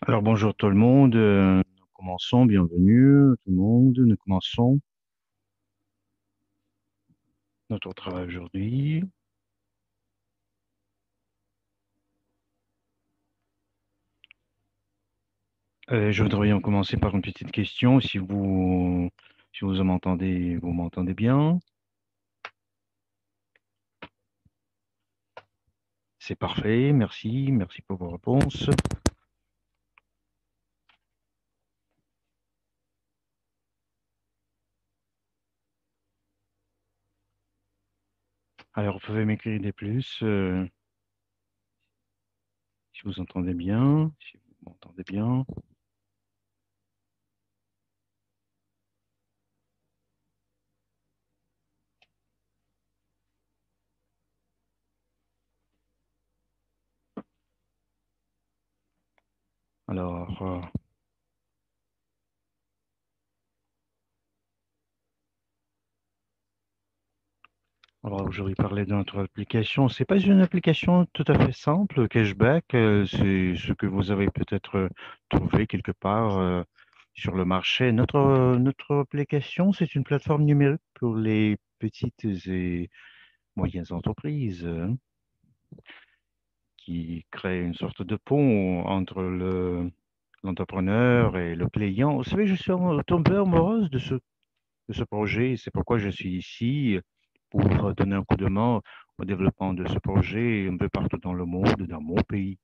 Alors bonjour tout le monde, nous commençons, bienvenue tout le monde, nous commençons notre travail aujourd'hui. Je voudrais bien commencer par une petite question, si vous m'entendez, vous m'entendez bien, c'est parfait, merci pour vos réponses. Alors vous pouvez m'écrire des plus, si vous entendez bien, si vous m'entendez bien. Alors, on va aujourd'hui parler de notre application. C'est pas une application tout à fait simple, cashback. C'est ce que vous avez peut-être trouvé quelque part sur le marché. Notre application, c'est une plateforme numérique pour les petites et moyennes entreprises qui crée une sorte de pont entre l'entrepreneur et le client. Vous savez, je suis tombé amoureuse de ce projet. C'est pourquoi je suis ici pour donner un coup de main au développement de ce projet un peu partout dans le monde, dans mon pays.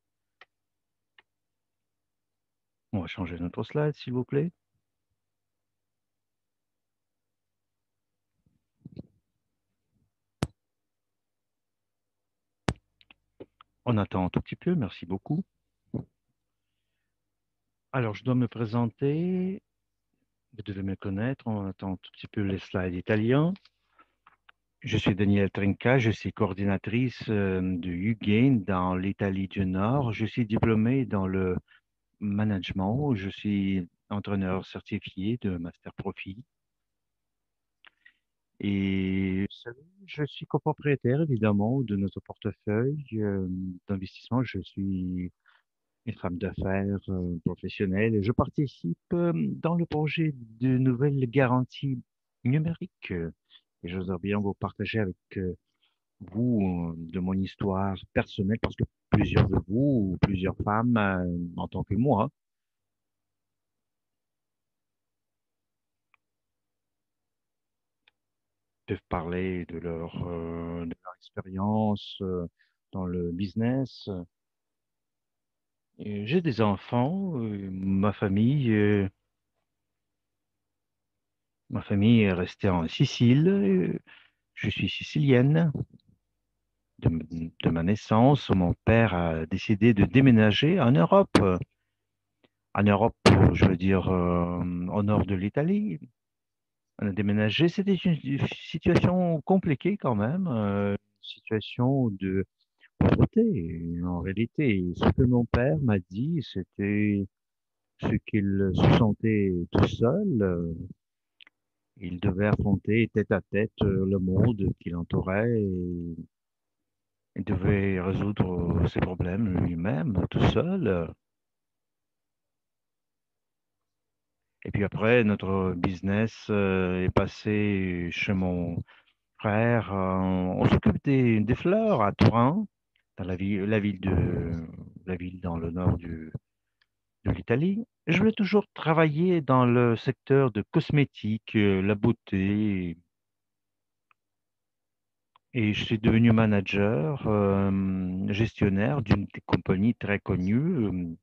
On va changer notre slide, s'il vous plaît. On attend un tout petit peu, merci beaucoup. Alors, je dois me présenter. Vous devez me connaître. On attend un tout petit peu les slides italiens. Je suis Danielle Trinca, je suis coordinatrice de UGAIN dans l'Italie du Nord. Je suis diplômée dans le management. Je suis entraîneur certifié de Master Profit. Et je suis copropriétaire, évidemment, de notre portefeuille d'investissement. Je suis une femme d'affaires professionnelle et je participe dans le projet de nouvelles garanties numériques. Et j'oserais bien vous partager avec vous de mon histoire personnelle parce que plusieurs de vous, ou plusieurs femmes, en tant que moi, peuvent parler de leur expérience dans le business. J'ai des enfants, ma famille est restée en Sicile. Je suis sicilienne de ma naissance. Mon père a décidé de déménager en Europe. En Europe, je veux dire, au nord de l'Italie. On a déménagé. C'était une situation compliquée quand même, une situation de pauvreté. En réalité, ce que mon père m'a dit, c'était ce qu'il se sentait tout seul. Il devait affronter tête à tête le monde qui l'entourait et il devait résoudre ses problèmes lui-même, tout seul. Et puis après, notre business est passé chez mon frère. On s'occupe des fleurs à Turin, dans la ville dans le nord de l'Italie. Je voulais toujours travailler dans le secteur de cosmétiques, la beauté. Et je suis devenu manager, gestionnaire d'une compagnie très connue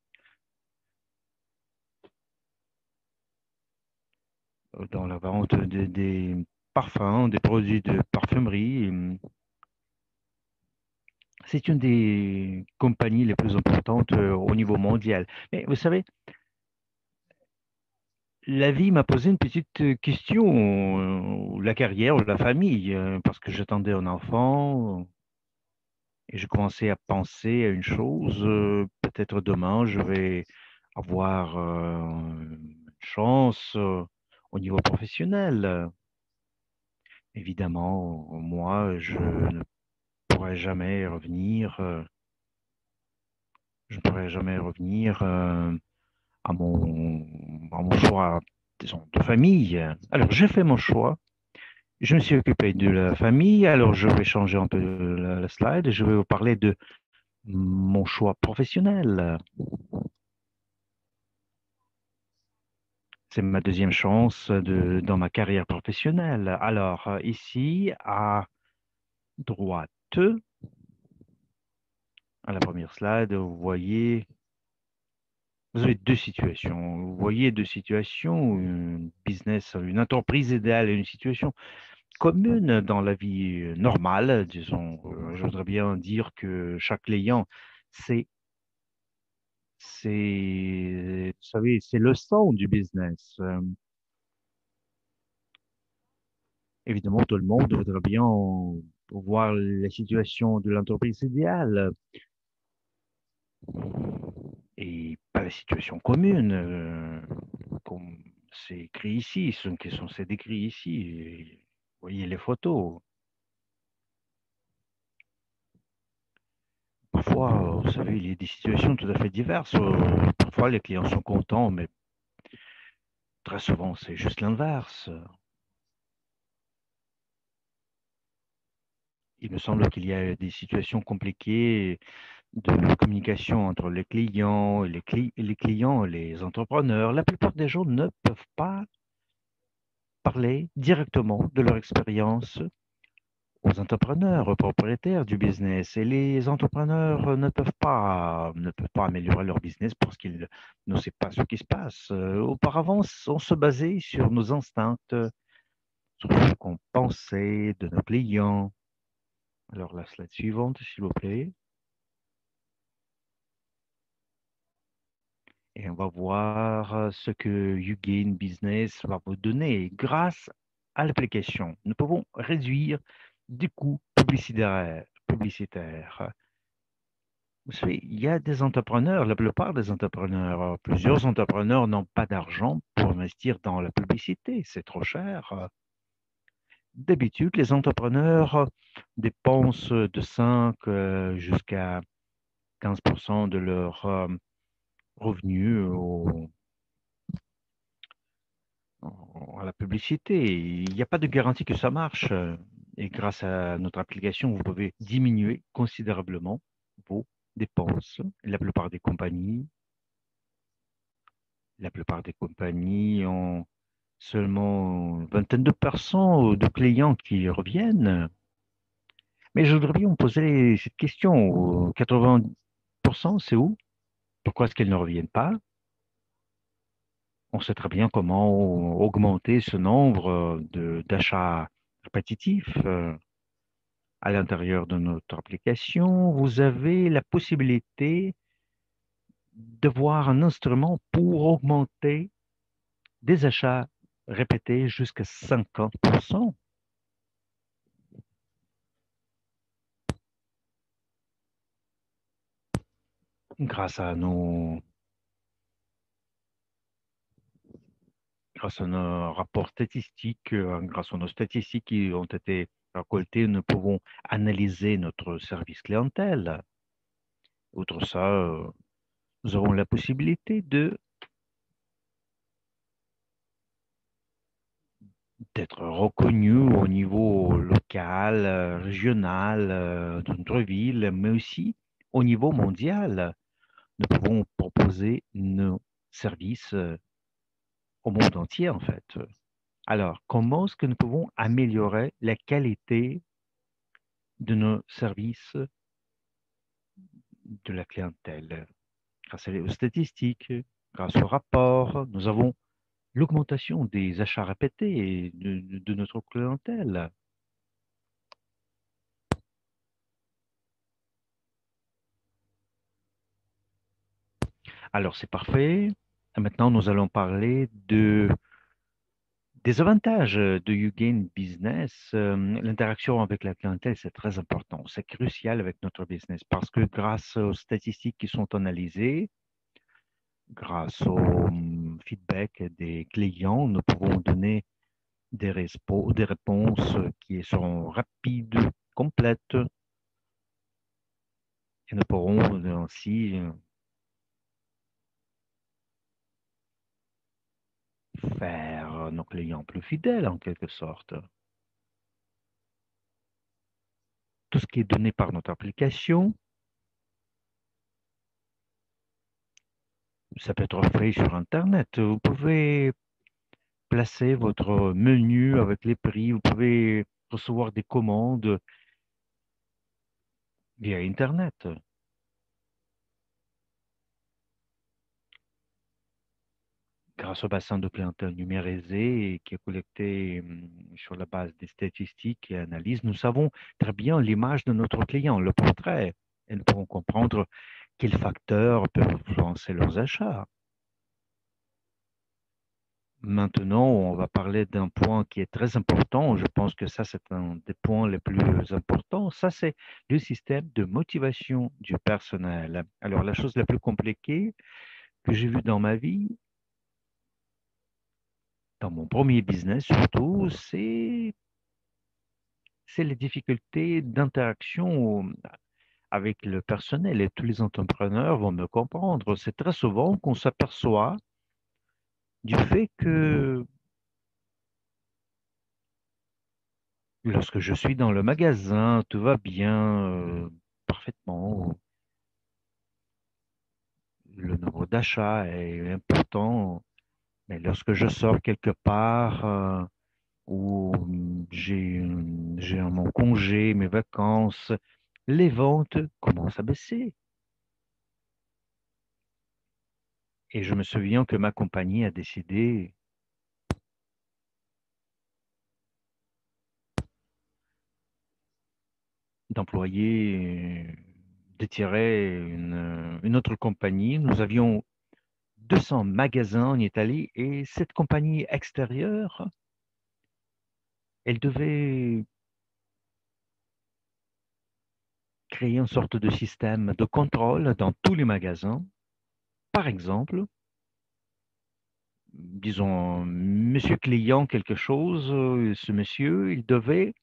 dans la vente des parfums, des produits de parfumerie. C'est une des compagnies les plus importantes au niveau mondial. Mais vous savez, la vie m'a posé une petite question, la carrière ou la famille, parce que j'attendais un enfant et je commençais à penser à une chose, peut-être demain je vais avoir une chance au niveau professionnel. Évidemment, moi, je ne pourrais jamais revenir, je ne pourrais jamais revenir. à mon choix, disons, de famille. Alors, j'ai fait mon choix. Je me suis occupé de la famille. Alors, je vais changer un peu la slide. Je vais vous parler de mon choix professionnel. C'est ma deuxième chance dans ma carrière professionnelle. Alors, ici, à droite, à la première slide, vous avez deux situations. Vous voyez deux situations, une business, une entreprise idéale et une situation commune dans la vie normale. Disons, je voudrais bien dire que chaque client, c'est, vous savez, c'est le sang du business. Évidemment, tout le monde voudrait bien voir la situation de l'entreprise idéale et pas la situation commune, comme c'est écrit ici, ce qui sont c'est décrit ici. Et vous voyez les photos. Parfois, vous savez, il y a des situations tout à fait diverses. Parfois, les clients sont contents, mais très souvent, c'est juste l'inverse. Il me semble qu'il y a des situations compliquées de communication entre les clients et les clients, les entrepreneurs. La plupart des gens ne peuvent pas parler directement de leur expérience aux entrepreneurs, aux propriétaires du business. Et les entrepreneurs ne peuvent pas améliorer leur business parce qu'ils ne savent pas ce qui se passe. Auparavant, on se basait sur nos instincts, sur ce qu'on pensait de nos clients. Alors, la slide suivante, s'il vous plaît. Et on va voir ce que YouGain Business va vous donner. Grâce à l'application, nous pouvons réduire des coûts publicitaires. Vous savez, il y a des entrepreneurs, la plupart des entrepreneurs, plusieurs entrepreneurs n'ont pas d'argent pour investir dans la publicité, c'est trop cher. D'habitude, les entrepreneurs dépensent de 5 jusqu'à 15% de leurs revenus à la publicité. Il n'y a pas de garantie que ça marche. Et grâce à notre application, vous pouvez diminuer considérablement vos dépenses. La plupart des compagnies ont seulement une vingtaine de personnes de clients qui reviennent. Mais je voudrais bien vous poser cette question. 80%, c'est où? Pourquoi est-ce qu'elles ne reviennent pas? On sait très bien comment augmenter ce nombre d'achats répétitifs à l'intérieur de notre application. Vous avez la possibilité d'avoir un instrument pour augmenter des achats répétés jusqu'à 50%. Grâce à nos, grâce à nos rapports statistiques, grâce à nos statistiques qui ont été récoltées, nous pouvons analyser notre service clientèle. Outre ça, nous avons la possibilité d'être reconnus au niveau local, régional, de notre ville, mais aussi au niveau mondial. Nous pouvons proposer nos services au monde entier, en fait. Alors, comment est-ce que nous pouvons améliorer la qualité de nos services de la clientèle? Grâce aux statistiques, grâce aux rapports, nous avons l'augmentation des achats répétés de notre clientèle. Alors, c'est parfait. Maintenant, nous allons parler des avantages de YouGain Business. L'interaction avec la clientèle, c'est très important. C'est crucial avec notre business parce que grâce aux statistiques qui sont analysées, grâce au feedback des clients, nous pouvons donner des réponses qui seront rapides, complètes, et nous pourrons ainsi faire nos clients plus fidèles en quelque sorte. Tout ce qui est donné par notre application, ça peut être fait sur Internet. Vous pouvez placer votre menu avec les prix, vous pouvez recevoir des commandes via Internet. Grâce au bassin de clientèle numérisé et qui est collecté sur la base des statistiques et analyses, nous savons très bien l'image de notre client, le portrait, et nous pouvons comprendre quels facteurs peuvent influencer leurs achats. Maintenant, on va parler d'un point qui est très important. Je pense que ça, c'est un des points les plus importants. Ça, c'est le système de motivation du personnel. Alors, la chose la plus compliquée que j'ai vue dans ma vie, dans mon premier business surtout, c'est les difficultés d'interaction avec le personnel et tous les entrepreneurs vont me comprendre. C'est très souvent qu'on s'aperçoit du fait que lorsque je suis dans le magasin, tout va bien, parfaitement. Le nombre d'achats est important, mais lorsque je sors quelque part où j'ai mon congé, mes vacances, les ventes commencent à baisser. Et je me souviens que ma compagnie a décidé d'employer, d'étirer une autre compagnie. Nous avions 200 magasins en Italie et cette compagnie extérieure, elle devait créer une sorte de système de contrôle dans tous les magasins. Par exemple, disons, monsieur client quelque chose, ce monsieur, il devait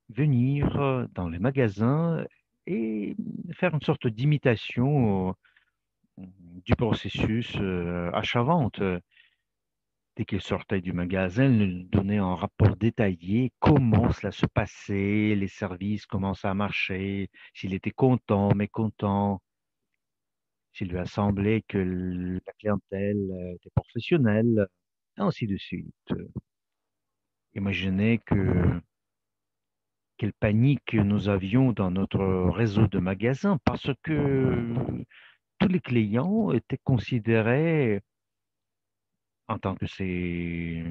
venir dans les magasins et faire une sorte d'imitation du processus achat-vente. Dès qu'il sortait du magasin, il nous donnait un rapport détaillé, comment cela se passait, les services, comment ça marchait, s'il était content, mécontent, s'il lui a semblé que la clientèle était professionnelle, et ainsi de suite. Imaginez quelle panique nous avions dans notre réseau de magasins parce que tous les clients étaient considérés en tant que ces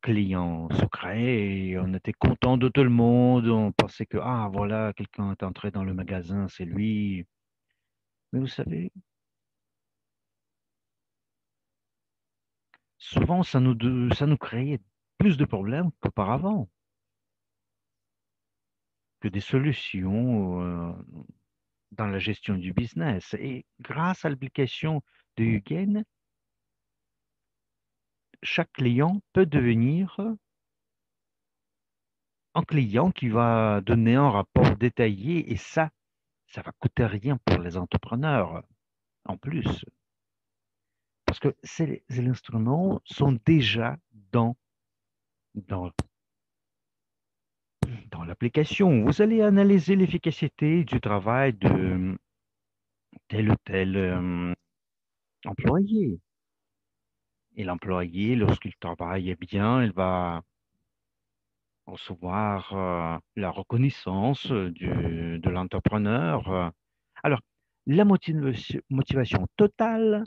clients secrets et on était content de tout le monde. On pensait que, ah, voilà, quelqu'un est entré dans le magasin, c'est lui. Mais vous savez, souvent, ça nous créait plus de problèmes qu'auparavant, que des solutions dans la gestion du business. Et grâce à l'application de Huguen, chaque client peut devenir un client qui va donner un rapport détaillé et ça va coûter rien pour les entrepreneurs en plus. Parce que ces instruments sont déjà dans, dans l'application. Vous allez analyser l'efficacité du travail de tel ou tel employé. Et l'employé, lorsqu'il travaille bien, il va recevoir la reconnaissance de l'entrepreneur. Alors, la motivation totale,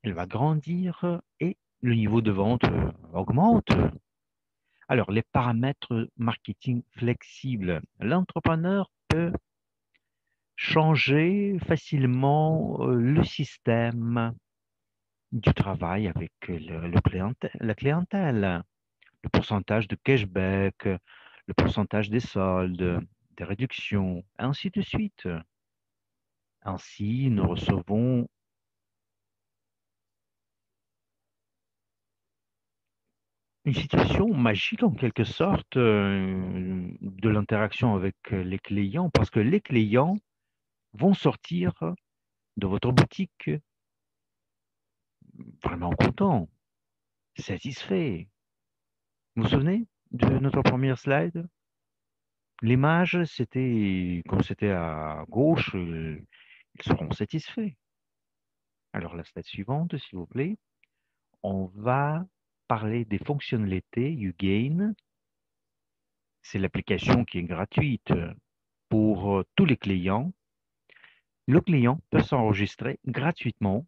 elle va grandir et le niveau de vente augmente. Alors, les paramètres marketing flexibles. L'entrepreneur peut changer facilement le système du travail avec la clientèle, le pourcentage de cashback, le pourcentage des soldes, des réductions, ainsi de suite. Ainsi, nous recevons une situation magique en quelque sorte de l'interaction avec les clients parce que les clients vont sortir de votre boutique vraiment content, satisfait. Vous vous souvenez de notre première slide? L'image, c'était, quand c'était à gauche, ils seront satisfaits. Alors, la slide suivante, s'il vous plaît. On va parler des fonctionnalités YouGain. C'est l'application qui est gratuite pour tous les clients. Le client peut s'enregistrer gratuitement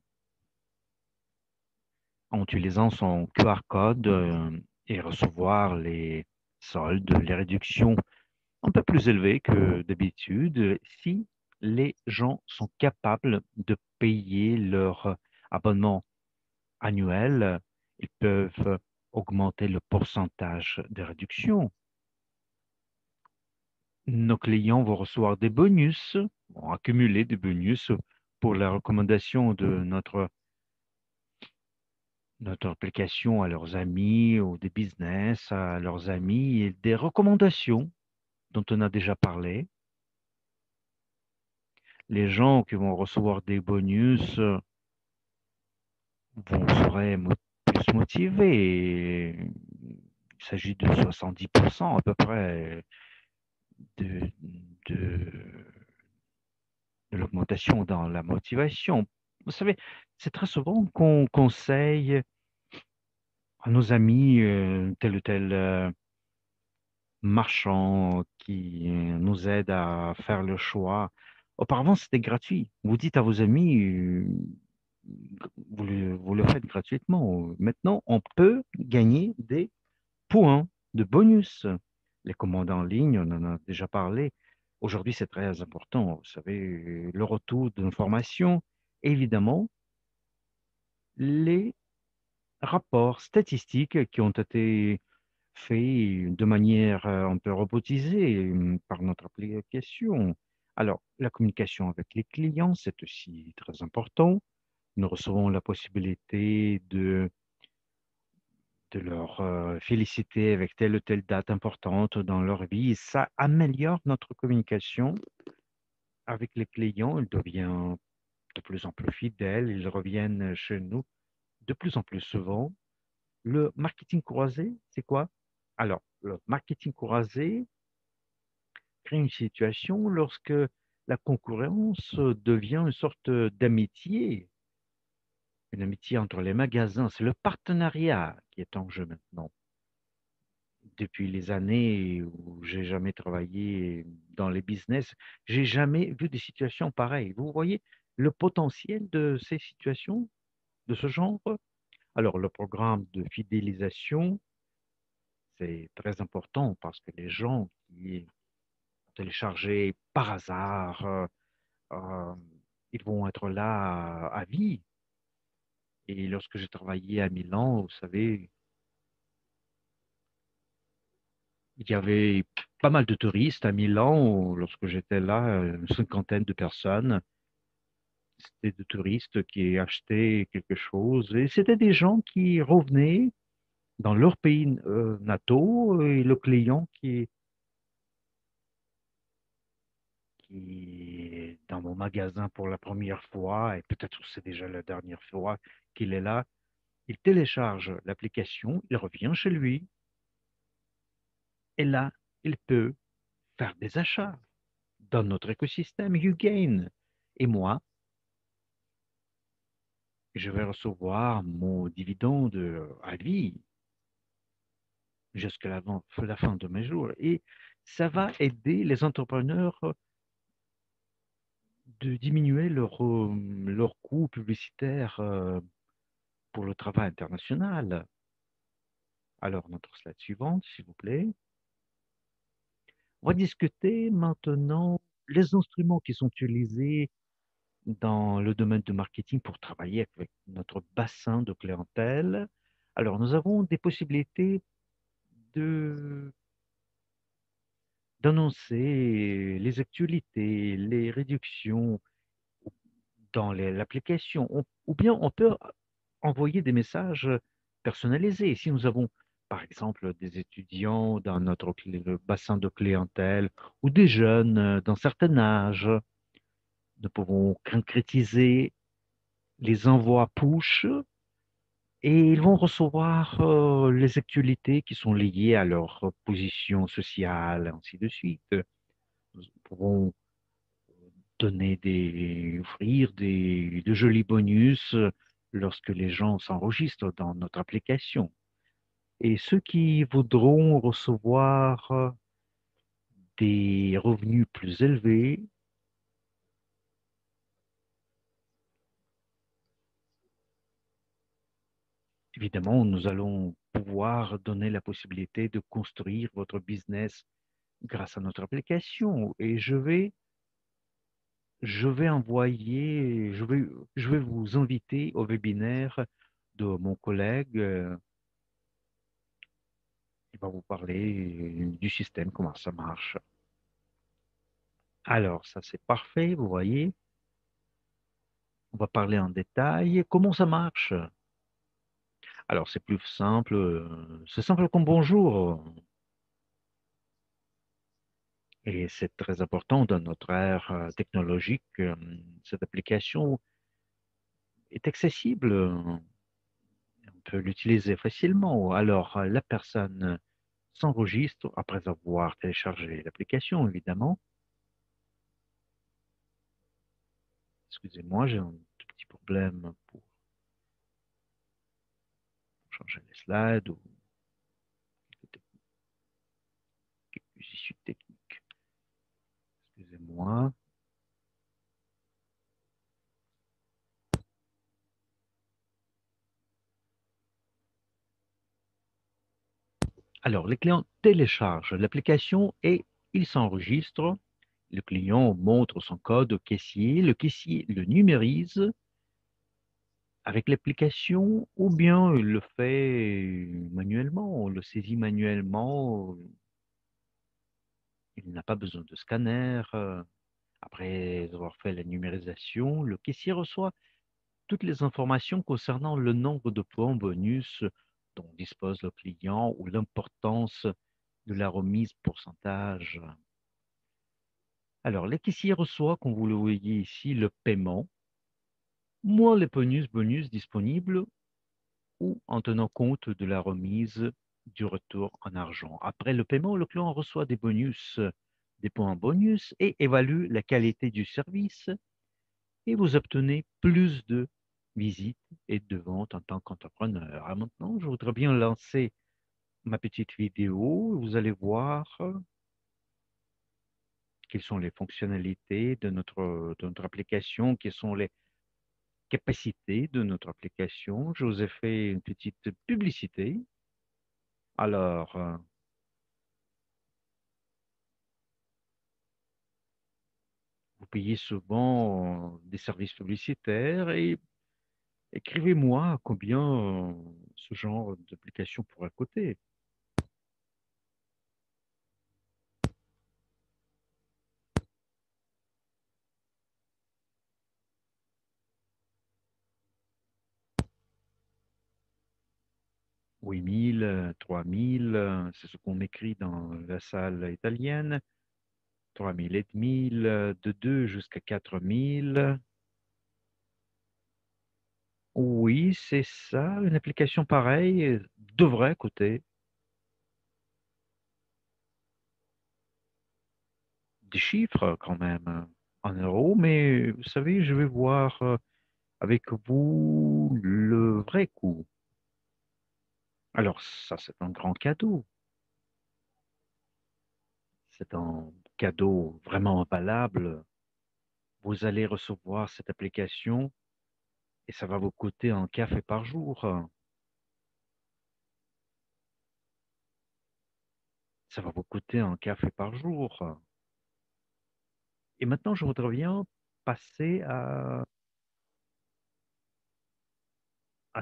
en utilisant son QR code et recevoir les soldes, les réductions un peu plus élevées que d'habitude si les gens sont capables de payer leur abonnement annuel. Ils peuvent augmenter le pourcentage de réduction. Nos clients vont recevoir des bonus, vont accumuler des bonus pour la recommandation de notre application à leurs amis ou des business à leurs amis et des recommandations dont on a déjà parlé. Les gens qui vont recevoir des bonus seraient plus motivés. Il s'agit de 70% à peu près de, de, de l'augmentation dans la motivation. Vous savez, c'est très souvent qu'on conseille à nos amis tel ou tel marchand qui nous aide à faire le choix. Auparavant, c'était gratuit. Vous dites à vos amis, vous le faites gratuitement. Maintenant, on peut gagner des points de bonus. Les commandes en ligne, on en a déjà parlé. Aujourd'hui, c'est très important. Vous savez, le retour d'informations, évidemment, les rapports statistiques qui ont été faits de manière un peu robotisée par notre application. Alors, la communication avec les clients, c'est aussi très important. Nous recevons la possibilité de leur féliciter avec telle ou telle date importante dans leur vie. Et ça améliore notre communication avec les clients. Ils deviennent de plus en plus fidèles. Ils reviennent chez nous de plus en plus souvent. Le marketing croisé, c'est quoi? Alors, le marketing croisé crée une situation lorsque la concurrence devient une sorte d'amitié, une amitié entre les magasins. C'est le partenariat qui est en jeu maintenant. Depuis les années où j'ai jamais travaillé dans les business, j'ai jamais vu des situations pareilles. Vous voyez le potentiel de ces situations, de ce genre? Alors, le programme de fidélisation, c'est très important parce que les gens qui ont téléchargé par hasard, euh, ils vont être là à vie. Et lorsque j'ai travaillé à Milan, vous savez, il y avait pas mal de touristes à Milan. Lorsque j'étais là, une cinquantaine de personnes. C'était des touristes qui achetaient quelque chose. Et c'était des gens qui revenaient dans leur pays nataux et le client qui est dans mon magasin pour la première fois, et peut-être c'est déjà la dernière fois qu'il est là, il télécharge l'application, il revient chez lui, et là, il peut faire des achats dans notre écosystème YouGain. Et moi, je vais recevoir mon dividende à vie jusqu'à la fin de mes jours. Et ça va aider les entrepreneurs de diminuer leur coût publicitaire pour le travail international. Alors, notre slide suivante, s'il vous plaît. On va discuter maintenant les instruments qui sont utilisés dans le domaine du marketing pour travailler avec notre bassin de clientèle. Alors, nous avons des possibilités de d'annoncer les actualités, les réductions dans l'application, ou bien on peut envoyer des messages personnalisés. Si nous avons, par exemple, des étudiants dans notre bassin de clientèle ou des jeunes d'un certain âge, nous pouvons concrétiser les envois push et ils vont recevoir les actualités qui sont liées à leur position sociale, ainsi de suite. Nous pourrons offrir de jolis bonus lorsque les gens s'enregistrent dans notre application. Et ceux qui voudront recevoir des revenus plus élevés, évidemment, nous allons pouvoir donner la possibilité de construire votre business grâce à notre application. Et je vais vous inviter au webinaire de mon collègue. Il va vous parler du système, comment ça marche. Alors, ça c'est parfait, vous voyez. On va parler en détail. Comment ça marche? Alors, c'est plus simple. C'est simple comme bonjour. Et c'est très important dans notre ère technologique. Cette application est accessible. On peut l'utiliser facilement. Alors, la personne s'enregistre après avoir téléchargé l'application, évidemment. Excusez-moi, j'ai un tout petit problème pour changer les slides ou quelques issues techniques. Excusez-moi. Alors, les clients téléchargent l'application et ils s'enregistrent. Le client montre son code au caissier. Le caissier le numérise avec l'application ou bien il le fait manuellement, on le saisit manuellement. Il n'a pas besoin de scanner. Après avoir fait la numérisation, le caissier reçoit toutes les informations concernant le nombre de points bonus dont dispose le client ou l'importance de la remise pourcentage. Alors, le caissier reçoit, comme vous le voyez ici, le paiement, moins les bonus disponibles ou en tenant compte de la remise du retour en argent. Après le paiement, le client reçoit des bonus, des points bonus et évalue la qualité du service et vous obtenez plus de visites et de ventes en tant qu'entrepreneur. Ah, maintenant, je voudrais bien lancer ma petite vidéo. Vous allez voir quelles sont les fonctionnalités de notre application, quelles sont les capacités de notre application. Je vous ai fait une petite publicité. Alors, vous payez souvent des services publicitaires et écrivez-moi combien ce genre d'application pourrait coûter. Oui, 1000, 3000, c'est ce qu'on écrit dans la salle italienne. 3000 et demi, de 2 jusqu'à 4000. Oui, c'est ça. Une application pareille devrait coûter des chiffres quand même en euros, mais vous savez, je vais voir avec vous le vrai coût. Alors, ça, c'est un grand cadeau. C'est un cadeau vraiment valable. Vous allez recevoir cette application et ça va vous coûter un café par jour. Ça va vous coûter un café par jour. Et maintenant, je voudrais bien passer à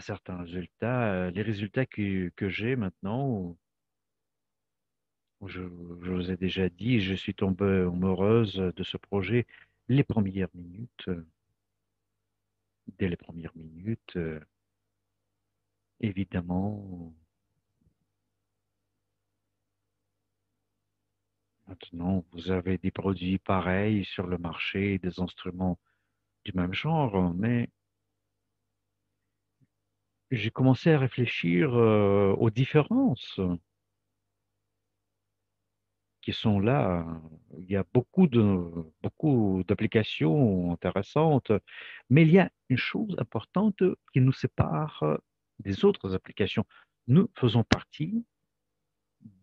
certains résultats. Les résultats que j'ai maintenant, je vous ai déjà dit, je suis tombée amoureuse de ce projet les premières minutes. Dès les premières minutes, évidemment. Maintenant, vous avez des produits pareils sur le marché, des instruments du même genre, mais j'ai commencé à réfléchir aux différences qui sont là. Il y a beaucoup d'applications intéressantes, mais il y a une chose importante qui nous sépare des autres applications. Nous faisons partie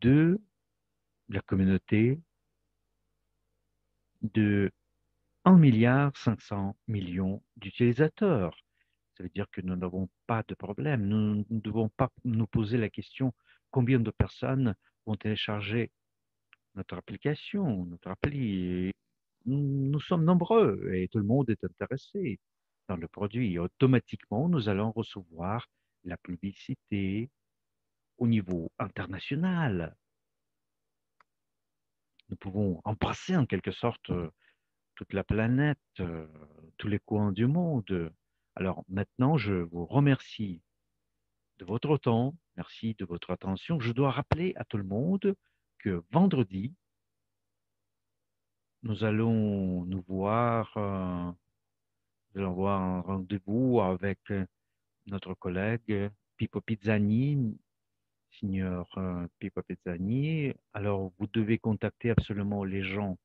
de la communauté de 1,5 milliard d'utilisateurs. Ça veut dire que nous n'avons pas de problème. Nous ne devons pas nous poser la question combien de personnes vont télécharger notre application, notre appli. Nous sommes nombreux et tout le monde est intéressé dans le produit. Automatiquement, nous allons recevoir la publicité au niveau international. Nous pouvons embrasser en quelque sorte toute la planète, tous les coins du monde. Alors maintenant, je vous remercie de votre temps, merci de votre attention. Je dois rappeler à tout le monde que vendredi, nous allons nous voir, nous allons avoir un rendez-vous avec notre collègue Pippo Pizzani, Signor Pippo Pizzani. Alors, vous devez contacter absolument les gens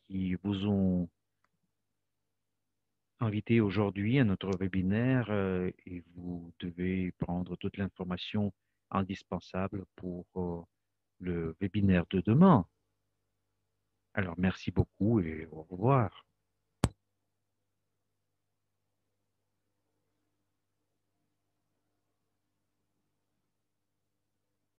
qui vous ont invité aujourd'hui à notre webinaire et vous devez prendre toute l'information indispensable pour le webinaire de demain. Alors, merci beaucoup et au revoir.